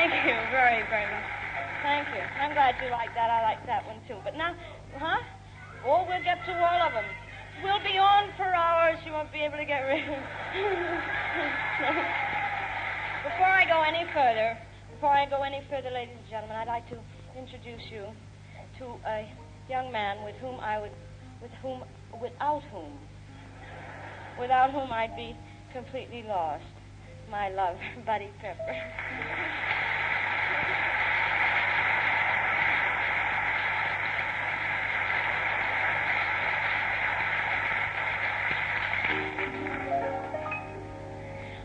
Thank you very, very much. Thank you. I'm glad you like that. I like that one, too. But now, Oh, we'll get to all of them. We'll be on for hours. You won't be able to get rid of them. Before I go any further, ladies and gentlemen, I'd like to introduce you to a young man without whom I'd be completely lost. My love, Buddy Pepper.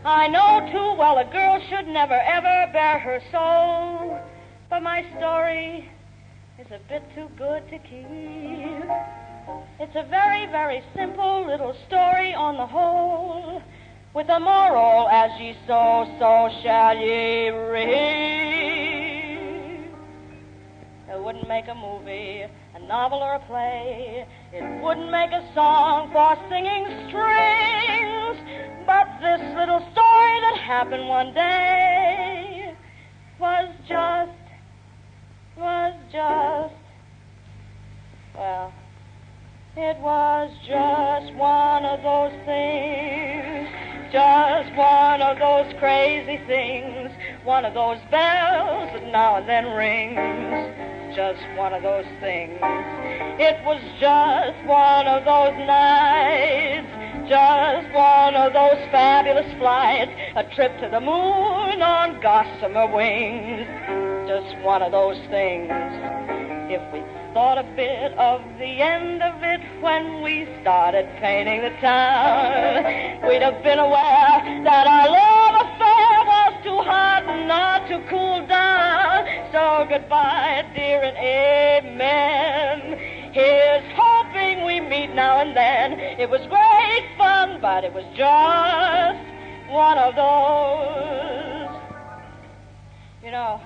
I know too well a girl should never, ever bare her soul, but my story is a bit too good to keep. It's a very, very simple little story on the whole, with a moral, as ye sow, so shall ye reap. It wouldn't make a movie, a novel, or a play. It wouldn't make a song for singing strings. But this little story that happened one day was just, well, it was just one of those things, just one of those crazy things, one of those bells that now and then rings, just one of those things. It was just one of those nights, just one of those fabulous flights, a trip to the moon on gossamer wings, just one of those things. If we thought a bit of the end of it when we started painting the town, we'd have been aware that our love affair was too hot not to cool down. So goodbye, dear, and amen. Here's hoping we meet now and then. It was great fun, but it was just one of those. You know,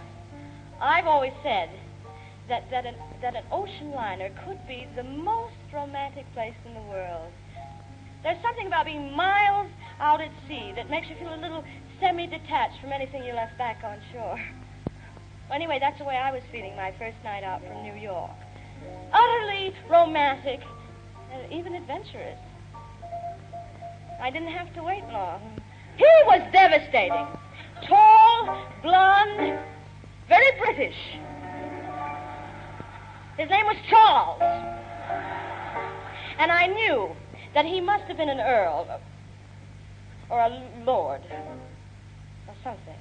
I've always said that an ocean liner could be the most romantic place in the world. There's something about being miles out at sea that makes you feel a little semi-detached from anything you left back on shore. Anyway, that's the way I was feeling my first night out from New York. Utterly romantic and even adventurous. I didn't have to wait long. He was devastating. Tall, blonde, very British. His name was Charles. And I knew that he must have been an earl or a lord or something.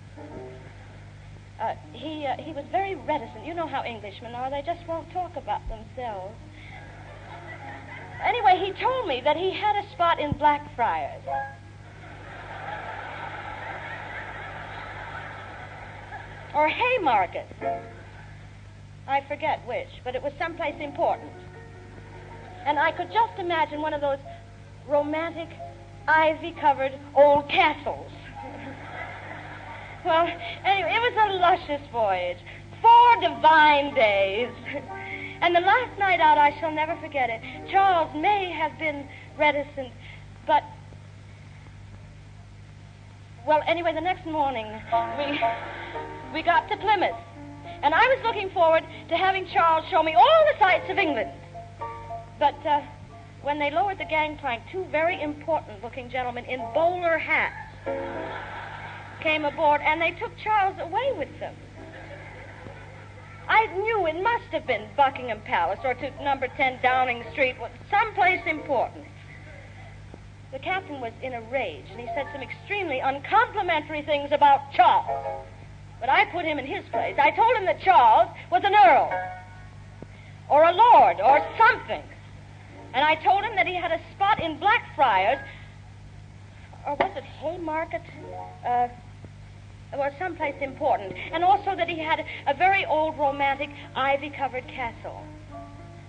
He was very reticent. You know how Englishmen are. They just won't talk about themselves. Anyway, he told me that he had a spot in Blackfriars. Or Haymarket. I forget which, but it was someplace important. And I could just imagine one of those romantic, ivy-covered old castles. Well, anyway, it was a luscious voyage. 4 divine days. And the last night out, I shall never forget it. Charles may have been reticent, but... Well, anyway, the next morning, we got to Plymouth. And I was looking forward to having Charles show me all the sights of England. But when they lowered the gangplank, 2 very important-looking gentlemen in bowler hats came aboard, and they took Charles away with them. I knew it must have been Buckingham Palace or to number 10 Downing Street, someplace important. The captain was in a rage, and he said some extremely uncomplimentary things about Charles. But I put him in his place. I told him that Charles was an earl or a lord or something. And I told him that he had a spot in Blackfriars, or was it Haymarket? Or someplace important. And also that he had a very old, romantic, ivy-covered castle.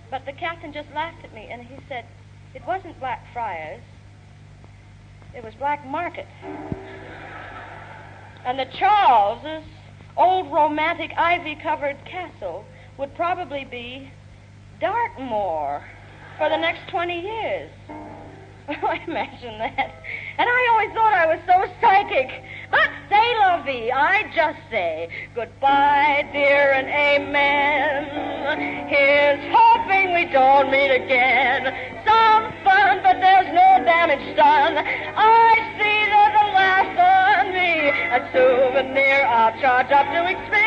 But the captain just laughed at me, and he said, it wasn't Blackfriars. It was Black Market. And that Charles's old, romantic, ivy-covered castle would probably be Dartmoor for the next 20 years. Oh, imagine that. And I always thought I was so psychic. But they loved vis-a-vis, I just say goodbye, dear, and amen. Here's hoping we don't meet again. Some fun, but there's no damage done. I see there's a laugh on me, a souvenir I'll charge up to expense.